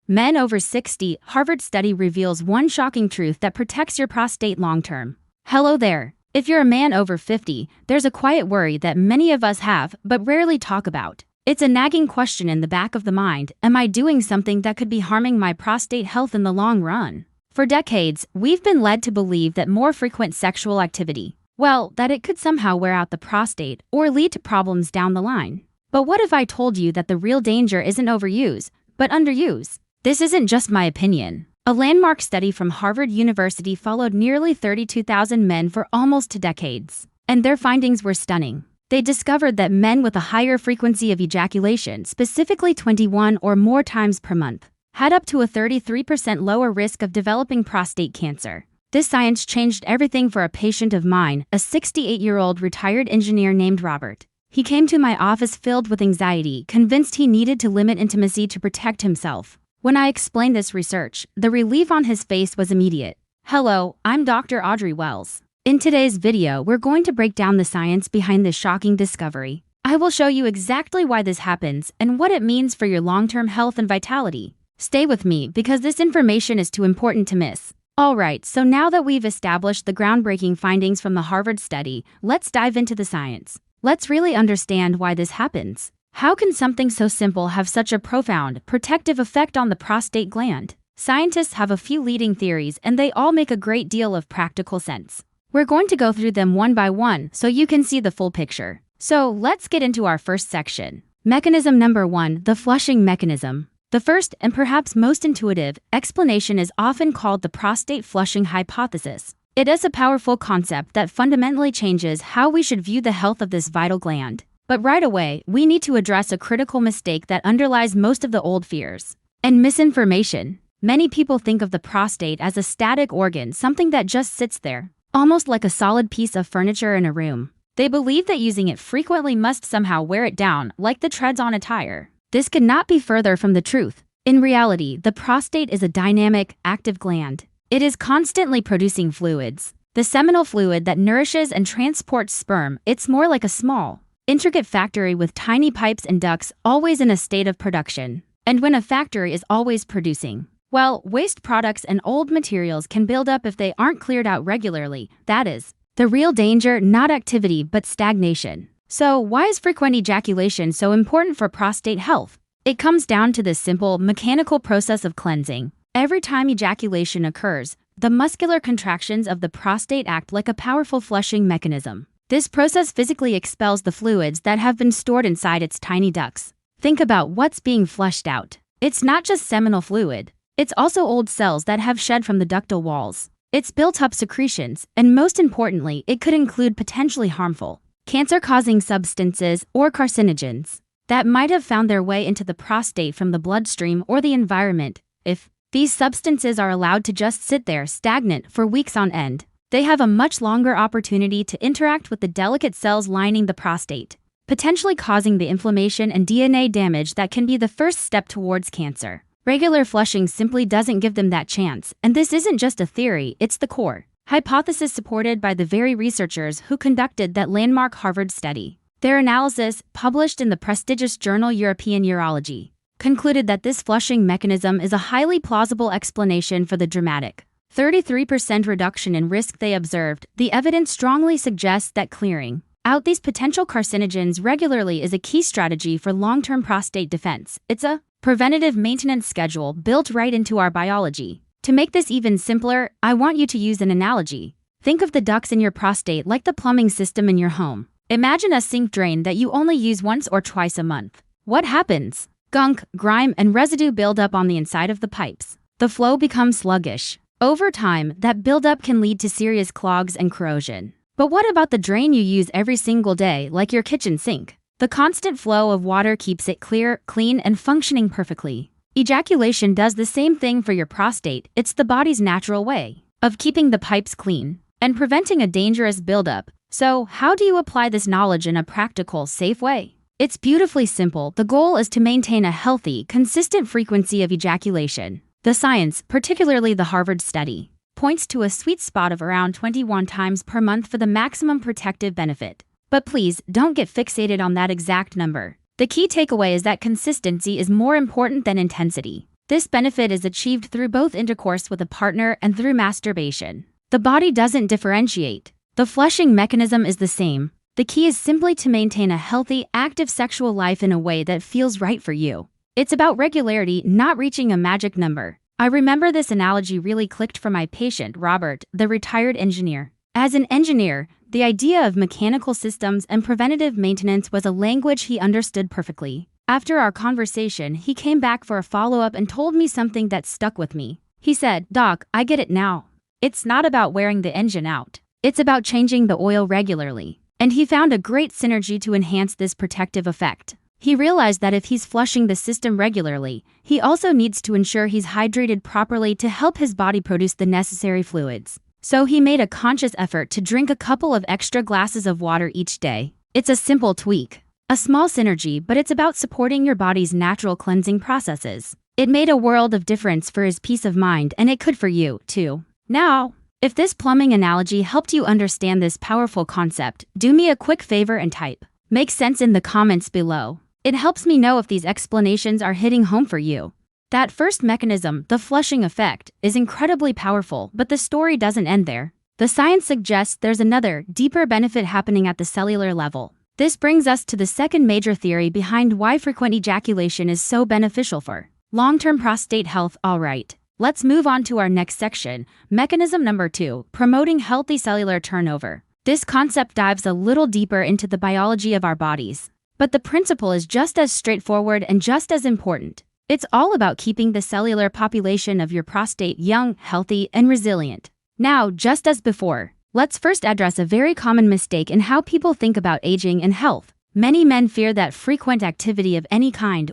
Men over 60, Harvard study reveals one shocking truth that protects your prostate long-term. Hello there. If you're a man over 50, there's a quiet worry that many of us have, but rarely talk about. It's a nagging question in the back of the mind: am I doing something that could be harming my prostate health in the long run? For decades, we've been led to believe that more frequent sexual activity, that it could somehow wear out the prostate or lead to problems down the line. But what if I told you that the real danger isn't overuse, but underuse? This isn't just my opinion. A landmark study from Harvard University followed nearly 32,000 men for almost 2 decades, and their findings were stunning. They discovered that men with a higher frequency of ejaculation, specifically 21 or more times per month, had up to a 33% lower risk of developing prostate cancer. This science changed everything for a patient of mine, a 68-year-old retired engineer named Robert. He came to my office filled with anxiety, convinced he needed to limit intimacy to protect himself. When I explained this research, the relief on his face was immediate. Hello, I'm Dr. Audrey Wells. In today's video, we're going to break down the science behind this shocking discovery. I will show you exactly why this happens and what it means for your long-term health and vitality. Stay with me because this information is too important to miss. Alright, so now that we've established the groundbreaking findings from the Harvard study, let's dive into the science. Let's really understand why this happens. How can something so simple have such a profound, protective effect on the prostate gland? Scientists have a few leading theories, and they all make a great deal of practical sense. We're going to go through them one by one so you can see the full picture. So let's get into our first section. Mechanism number 1, the flushing mechanism. The first and perhaps most intuitive explanation is often called the prostate flushing hypothesis. It is a powerful concept that fundamentally changes how we should view the health of this vital gland. But right away, we need to address a critical mistake that underlies most of the old fears and misinformation. Many people think of the prostate as a static organ, something that just sits there, almost like a solid piece of furniture in a room. They believe that using it frequently must somehow wear it down, like the treads on a tire. This could not be further from the truth. In reality, the prostate is a dynamic, active gland. It is constantly producing fluids. The seminal fluid that nourishes and transports sperm. It's more like a small, intricate factory with tiny pipes and ducts always in a state of production. And when a factory is always producing, waste products and old materials can build up if they aren't cleared out regularly. That is the real danger, not activity but stagnation. So why is frequent ejaculation so important for prostate health? It comes down to this simple, mechanical process of cleansing. Every time ejaculation occurs, the muscular contractions of the prostate act like a powerful flushing mechanism. This process physically expels the fluids that have been stored inside its tiny ducts. Think about what's being flushed out. It's not just seminal fluid. It's also old cells that have shed from the ductal walls. It's built-up secretions, and most importantly, it could include potentially harmful, cancer-causing substances or carcinogens that might have found their way into the prostate from the bloodstream or the environment. If these substances are allowed to just sit there stagnant for weeks on end, they have a much longer opportunity to interact with the delicate cells lining the prostate, potentially causing the inflammation and DNA damage that can be the first step towards cancer. Regular flushing simply doesn't give them that chance, and this isn't just a theory, it's the core hypothesis supported by the very researchers who conducted that landmark Harvard study. Their analysis, published in the prestigious journal European Urology, concluded that this flushing mechanism is a highly plausible explanation for the dramatic 33% reduction in risk they observed. The evidence strongly suggests that clearing out these potential carcinogens regularly is a key strategy for long-term prostate defense. It's a preventative maintenance schedule built right into our biology. To make this even simpler, I want you to use an analogy. Think of the ducts in your prostate like the plumbing system in your home. Imagine a sink drain that you only use once or twice a month. What happens? Gunk, grime, and residue build up on the inside of the pipes. The flow becomes sluggish. Over time, that buildup can lead to serious clogs and corrosion. But what about the drain you use every single day, like your kitchen sink? The constant flow of water keeps it clear, clean, and functioning perfectly. Ejaculation does the same thing for your prostate. It's the body's natural way of keeping the pipes clean and preventing a dangerous buildup. So, how do you apply this knowledge in a practical, safe way? It's beautifully simple. The goal is to maintain a healthy, consistent frequency of ejaculation. The science, particularly the Harvard study, points to a sweet spot of around 21 times per month for the maximum protective benefit. But please, don't get fixated on that exact number. The key takeaway is that consistency is more important than intensity. This benefit is achieved through both intercourse with a partner and through masturbation. The body doesn't differentiate. The flushing mechanism is the same. The key is simply to maintain a healthy, active sexual life in a way that feels right for you. It's about regularity, not reaching a magic number. I remember this analogy really clicked for my patient, Robert, the retired engineer. As an engineer, the idea of mechanical systems and preventative maintenance was a language he understood perfectly. After our conversation, he came back for a follow-up and told me something that stuck with me. He said, "Doc, I get it now. It's not about wearing the engine out. It's about changing the oil regularly." And he found a great synergy to enhance this protective effect. He realized that if he's flushing the system regularly, he also needs to ensure he's hydrated properly to help his body produce the necessary fluids. So he made a conscious effort to drink a couple of extra glasses of water each day. It's a simple tweak, a small synergy, but it's about supporting your body's natural cleansing processes. It made a world of difference for his peace of mind, and it could for you, too. Now, if this plumbing analogy helped you understand this powerful concept, do me a quick favor and type "make sense" in the comments below. It helps me know if these explanations are hitting home for you. That first mechanism, the flushing effect, is incredibly powerful, but the story doesn't end there. The science suggests there's another, deeper benefit happening at the cellular level. This brings us to the second major theory behind why frequent ejaculation is so beneficial for long-term prostate health. Alright, let's move on to our next section, mechanism number 2, promoting healthy cellular turnover. This concept dives a little deeper into the biology of our bodies, but the principle is just as straightforward and just as important. It's all about keeping the cellular population of your prostate young, healthy, and resilient. Now, just as before, let's first address a very common mistake in how people think about aging and health. Many men fear that frequent activity of any kind,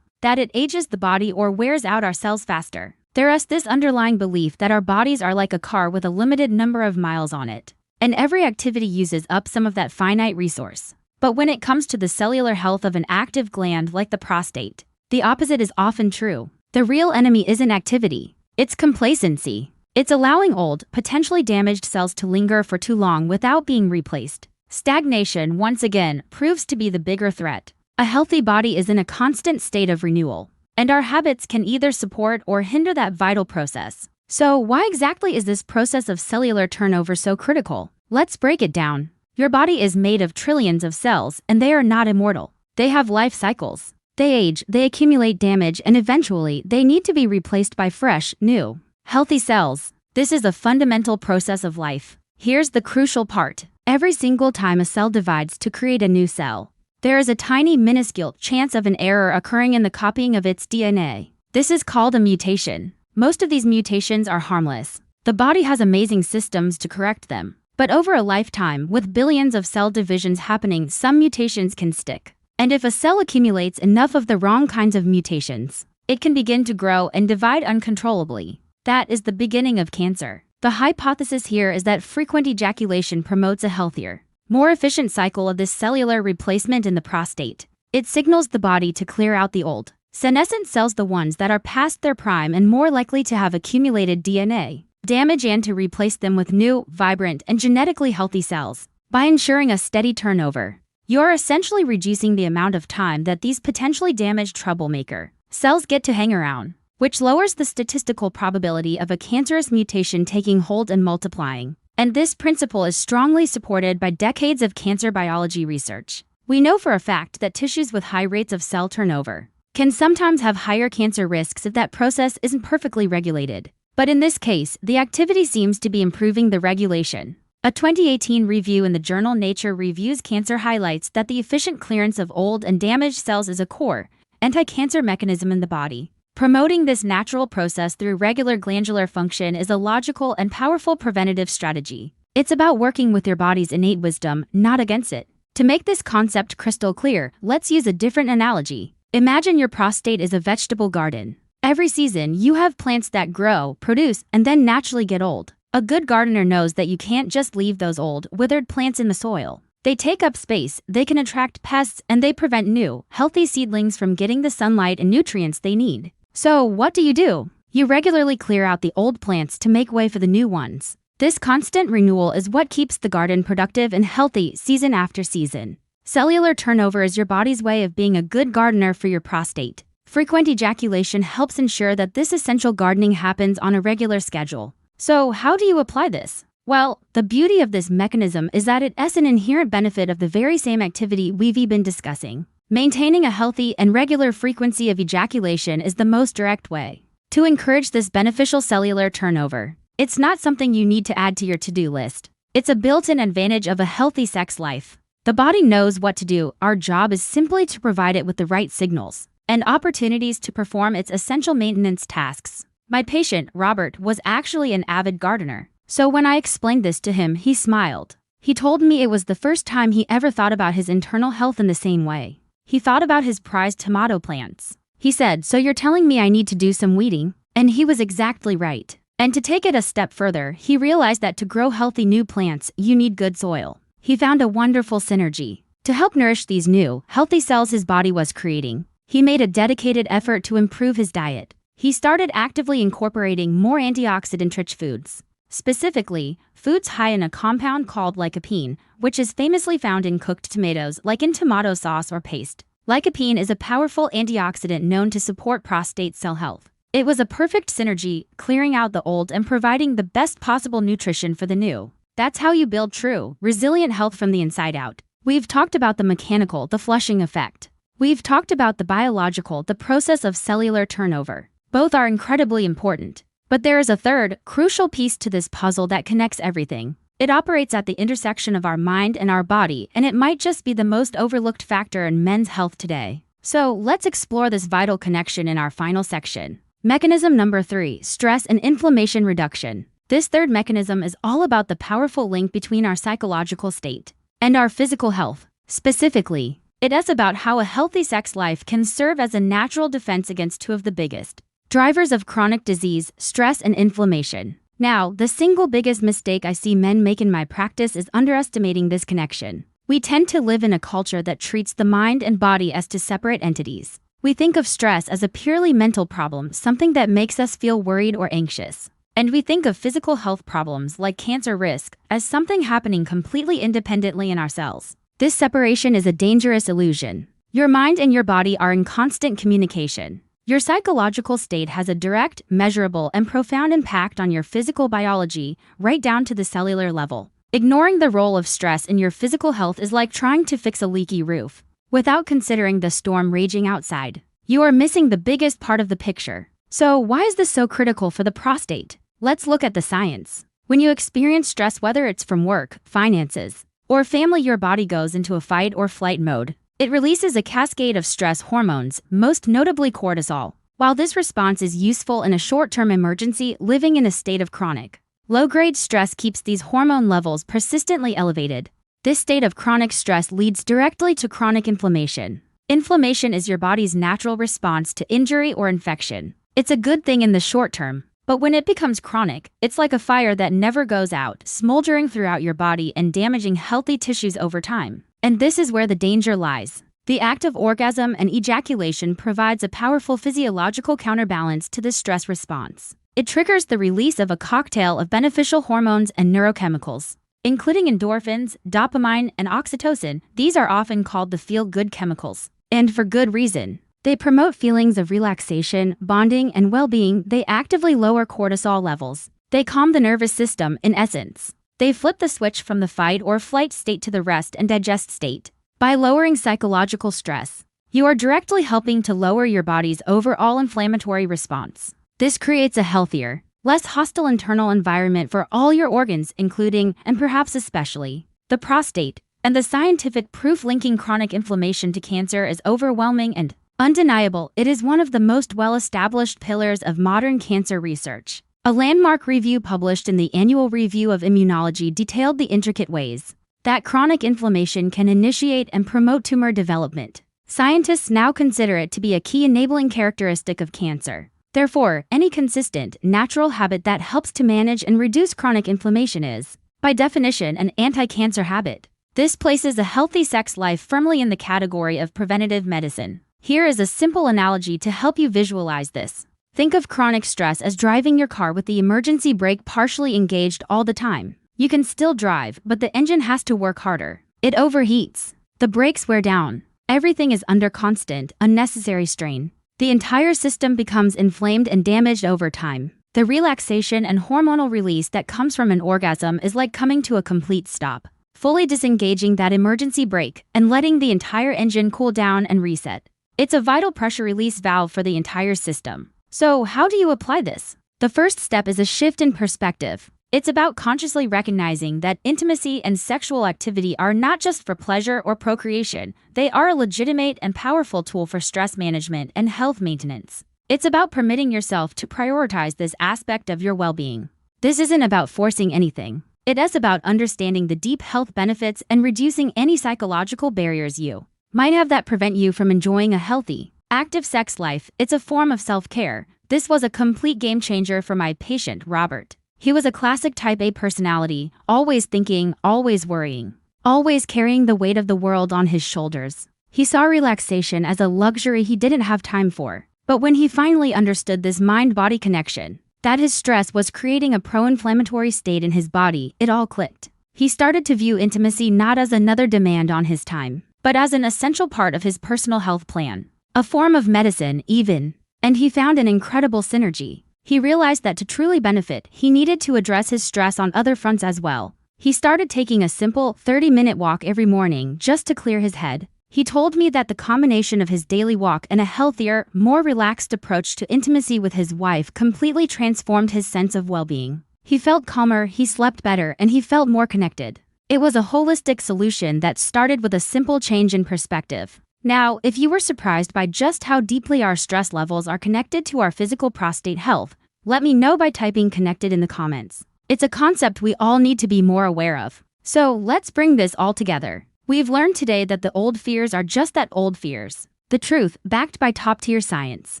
that it ages the body or wears out our cells faster. There is this underlying belief that our bodies are like a car with a limited number of miles on it, and every activity uses up some of that finite resource. But when it comes to the cellular health of an active gland like the prostate, the opposite is often true. The real enemy isn't activity, it's complacency. It's allowing old, potentially damaged cells to linger for too long without being replaced. Stagnation, once again, proves to be the bigger threat. A healthy body is in a constant state of renewal, and our habits can either support or hinder that vital process. So why exactly is this process of cellular turnover so critical? Let's break it down. Your body is made of trillions of cells, and they are not immortal. They have life cycles. They age, they accumulate damage, and eventually, they need to be replaced by fresh, new, healthy cells. This is a fundamental process of life. Here's the crucial part. Every single time a cell divides to create a new cell, there is a tiny, minuscule chance of an error occurring in the copying of its DNA. This is called a mutation. Most of these mutations are harmless. The body has amazing systems to correct them. But over a lifetime, with billions of cell divisions happening, some mutations can stick. And if a cell accumulates enough of the wrong kinds of mutations, it can begin to grow and divide uncontrollably. That is the beginning of cancer. The hypothesis here is that frequent ejaculation promotes a healthier, more efficient cycle of this cellular replacement in the prostate. It signals the body to clear out the old, senescent cells, the ones that are past their prime and more likely to have accumulated DNA damage, and to replace them with new, vibrant, and genetically healthy cells. By ensuring a steady turnover, you're essentially reducing the amount of time that these potentially damaged troublemaker cells get to hang around, which lowers the statistical probability of a cancerous mutation taking hold and multiplying. And this principle is strongly supported by decades of cancer biology research. We know for a fact that tissues with high rates of cell turnover can sometimes have higher cancer risks if that process isn't perfectly regulated. But in this case, the activity seems to be improving the regulation. A 2018 review in the journal Nature Reviews Cancer highlights that the efficient clearance of old and damaged cells is a core anti-cancer mechanism in the body. Promoting this natural process through regular glandular function is a logical and powerful preventative strategy. It's about working with your body's innate wisdom, not against it. To make this concept crystal clear, let's use a different analogy. Imagine your prostate is a vegetable garden. Every season, you have plants that grow, produce, and then naturally get old. A good gardener knows that you can't just leave those old, withered plants in the soil. They take up space, they can attract pests, and they prevent new, healthy seedlings from getting the sunlight and nutrients they need. So, what do? You regularly clear out the old plants to make way for the new ones. This constant renewal is what keeps the garden productive and healthy season after season. Cellular turnover is your body's way of being a good gardener for your prostate. Frequent ejaculation helps ensure that this essential gardening happens on a regular schedule. So, how do you apply this? Well, the beauty of this mechanism is that it is an inherent benefit of the very same activity we've been discussing. Maintaining a healthy and regular frequency of ejaculation is the most direct way to encourage this beneficial cellular turnover. It's not something you need to add to your to-do list. It's a built-in advantage of a healthy sex life. The body knows what to do. Our job is simply to provide it with the right signals and opportunities to perform its essential maintenance tasks. My patient, Robert, was actually an avid gardener. So when I explained this to him, he smiled. He told me it was the first time he ever thought about his internal health in the same way. He thought about his prized tomato plants. He said, "So you're telling me I need to do some weeding?" And he was exactly right. And to take it a step further, he realized that to grow healthy new plants, you need good soil. He found a wonderful synergy. To help nourish these new, healthy cells his body was creating, he made a dedicated effort to improve his diet. He started actively incorporating more antioxidant-rich foods. Specifically, foods high in a compound called lycopene, which is famously found in cooked tomatoes like in tomato sauce or paste. Lycopene is a powerful antioxidant known to support prostate cell health. It was a perfect synergy, clearing out the old and providing the best possible nutrition for the new. That's how you build true, resilient health from the inside out. We've talked about the mechanical, the flushing effect. We've talked about the biological, the process of cellular turnover. Both are incredibly important. But there is a third, crucial piece to this puzzle that connects everything. It operates at the intersection of our mind and our body, and it might just be the most overlooked factor in men's health today. So let's explore this vital connection in our final section. Mechanism number 3, stress and inflammation reduction. This third mechanism is all about the powerful link between our psychological state and our physical health. Specifically, it is about how a healthy sex life can serve as a natural defense against two of the biggest drivers of chronic disease, stress and inflammation. Now, the single biggest mistake I see men make in my practice is underestimating this connection. We tend to live in a culture that treats the mind and body as two separate entities. We think of stress as a purely mental problem, something that makes us feel worried or anxious. And we think of physical health problems like cancer risk as something happening completely independently in ourselves. This separation is a dangerous illusion. Your mind and your body are in constant communication. Your psychological state has a direct, measurable, and profound impact on your physical biology, right down to the cellular level. Ignoring the role of stress in your physical health is like trying to fix a leaky roof without considering the storm raging outside. You are missing the biggest part of the picture. So why is this so critical for the prostate? Let's look at the science. When you experience stress, whether it's from work, finances, or family, your body goes into a fight or flight mode. It releases a cascade of stress hormones, most notably cortisol. While this response is useful in a short-term emergency, living in a state of chronic, low-grade stress keeps these hormone levels persistently elevated. This state of chronic stress leads directly to chronic inflammation. Inflammation is your body's natural response to injury or infection. It's a good thing in the short term. But when it becomes chronic, it's like a fire that never goes out, smoldering throughout your body and damaging healthy tissues over time. And this is where the danger lies. The act of orgasm and ejaculation provides a powerful physiological counterbalance to this stress response. It triggers the release of a cocktail of beneficial hormones and neurochemicals, including endorphins, dopamine, and oxytocin. These are often called the feel-good chemicals. And for good reason. They promote feelings of relaxation, bonding, and well-being. They actively lower cortisol levels. They calm the nervous system, in essence. They flip the switch from the fight or flight state to the rest and digest state. By lowering psychological stress, you are directly helping to lower your body's overall inflammatory response. This creates a healthier, less hostile internal environment for all your organs, including, and perhaps especially, the prostate. And the scientific proof linking chronic inflammation to cancer is overwhelming and undeniable. It is one of the most well-established pillars of modern cancer research. A landmark review published in the Annual Review of Immunology detailed the intricate ways that chronic inflammation can initiate and promote tumor development. Scientists now consider it to be a key enabling characteristic of cancer. Therefore, any consistent, natural habit that helps to manage and reduce chronic inflammation is, by definition, an anti-cancer habit. This places a healthy sex life firmly in the category of preventative medicine. Here is a simple analogy to help you visualize this. Think of chronic stress as driving your car with the emergency brake partially engaged all the time. You can still drive, but the engine has to work harder. It overheats. The brakes wear down. Everything is under constant, unnecessary strain. The entire system becomes inflamed and damaged over time. The relaxation and hormonal release that comes from an orgasm is like coming to a complete stop, fully disengaging that emergency brake and letting the entire engine cool down and reset. It's a vital pressure release valve for the entire system. So, how do you apply this? The first step is a shift in perspective. It's about consciously recognizing that intimacy and sexual activity are not just for pleasure or procreation, they are a legitimate and powerful tool for stress management and health maintenance. It's about permitting yourself to prioritize this aspect of your well-being. This isn't about forcing anything. It is about understanding the deep health benefits and reducing any psychological barriers you might have that prevent you from enjoying a healthy, active sex life. It's a form of self-care. This was a complete game changer for my patient, Robert. He was a classic type A personality, always thinking, always worrying, always carrying the weight of the world on his shoulders. He saw relaxation as a luxury he didn't have time for. But when he finally understood this mind-body connection, that his stress was creating a pro-inflammatory state in his body, it all clicked. He started to view intimacy not as another demand on his time, but as an essential part of his personal health plan. A form of medicine, even. And he found an incredible synergy. He realized that to truly benefit, he needed to address his stress on other fronts as well. He started taking a simple 30-minute walk every morning just to clear his head. He told me that the combination of his daily walk and a healthier, more relaxed approach to intimacy with his wife completely transformed his sense of well-being. He felt calmer, he slept better, and he felt more connected. It was a holistic solution that started with a simple change in perspective. Now, if you were surprised by just how deeply our stress levels are connected to our physical prostate health, let me know by typing connected in the comments. It's a concept we all need to be more aware of. So, let's bring this all together. We've learned today that the old fears are just that, old fears. The truth, backed by top-tier science,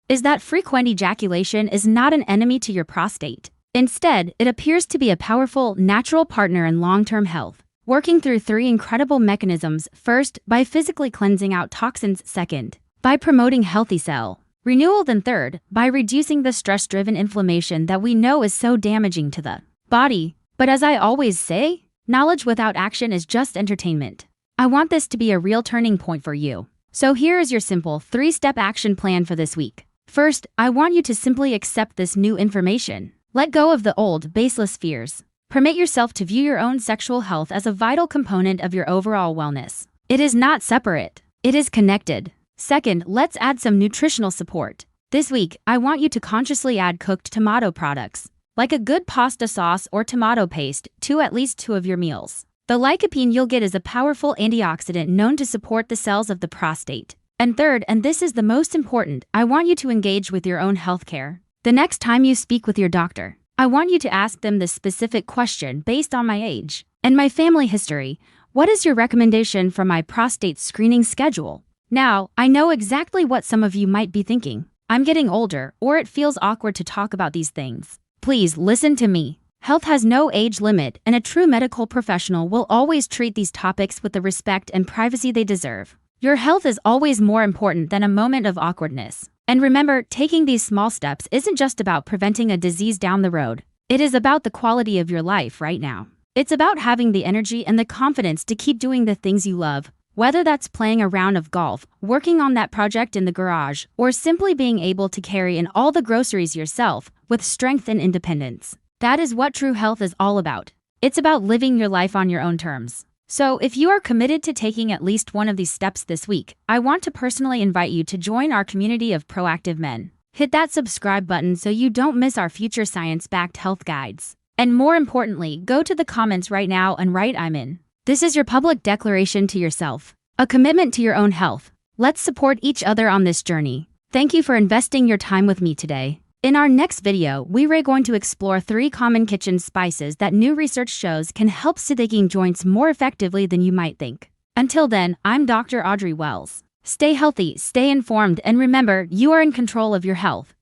is that frequent ejaculation is not an enemy to your prostate. Instead, it appears to be a powerful, natural partner in long-term health, working through 3 incredible mechanisms. First, by physically cleansing out toxins. Second, by promoting healthy cell renewal. Then third, by reducing the stress-driven inflammation that we know is so damaging to the body. But as I always say, knowledge without action is just entertainment. I want this to be a real turning point for you. So here is your simple 3-step action plan for this week. First, I want you to simply accept this new information. Let go of the old, baseless fears. Permit yourself to view your own sexual health as a vital component of your overall wellness. It is not separate. It is connected. Second, let's add some nutritional support. This week, I want you to consciously add cooked tomato products, like a good pasta sauce or tomato paste, to at least 2 of your meals. The lycopene you'll get is a powerful antioxidant known to support the cells of the prostate. And third, and this is the most important, I want you to engage with your own healthcare. The next time you speak with your doctor, I want you to ask them this specific question based on my age and my family history. What is your recommendation for my prostate screening schedule? Now, I know exactly what some of you might be thinking. I'm getting older, or it feels awkward to talk about these things. Please listen to me. Health has no age limit, and a true medical professional will always treat these topics with the respect and privacy they deserve. Your health is always more important than a moment of awkwardness. And remember, taking these small steps isn't just about preventing a disease down the road. It is about the quality of your life right now. It's about having the energy and the confidence to keep doing the things you love, whether that's playing a round of golf, working on that project in the garage, or simply being able to carry in all the groceries yourself with strength and independence. That is what true health is all about. It's about living your life on your own terms. So if you are committed to taking at least one of these steps this week, I want to personally invite you to join our community of proactive men. Hit that subscribe button so you don't miss our future science-backed health guides. And more importantly, go to the comments right now and write "I'm in." This is your public declaration to yourself, a commitment to your own health. Let's support each other on this journey. Thank you for investing your time with me today. In our next video, we are going to explore 3 common kitchen spices that new research shows can help soothing joints more effectively than you might think. Until then, I'm Dr. Audrey Wells. Stay healthy, stay informed, and remember, you are in control of your health.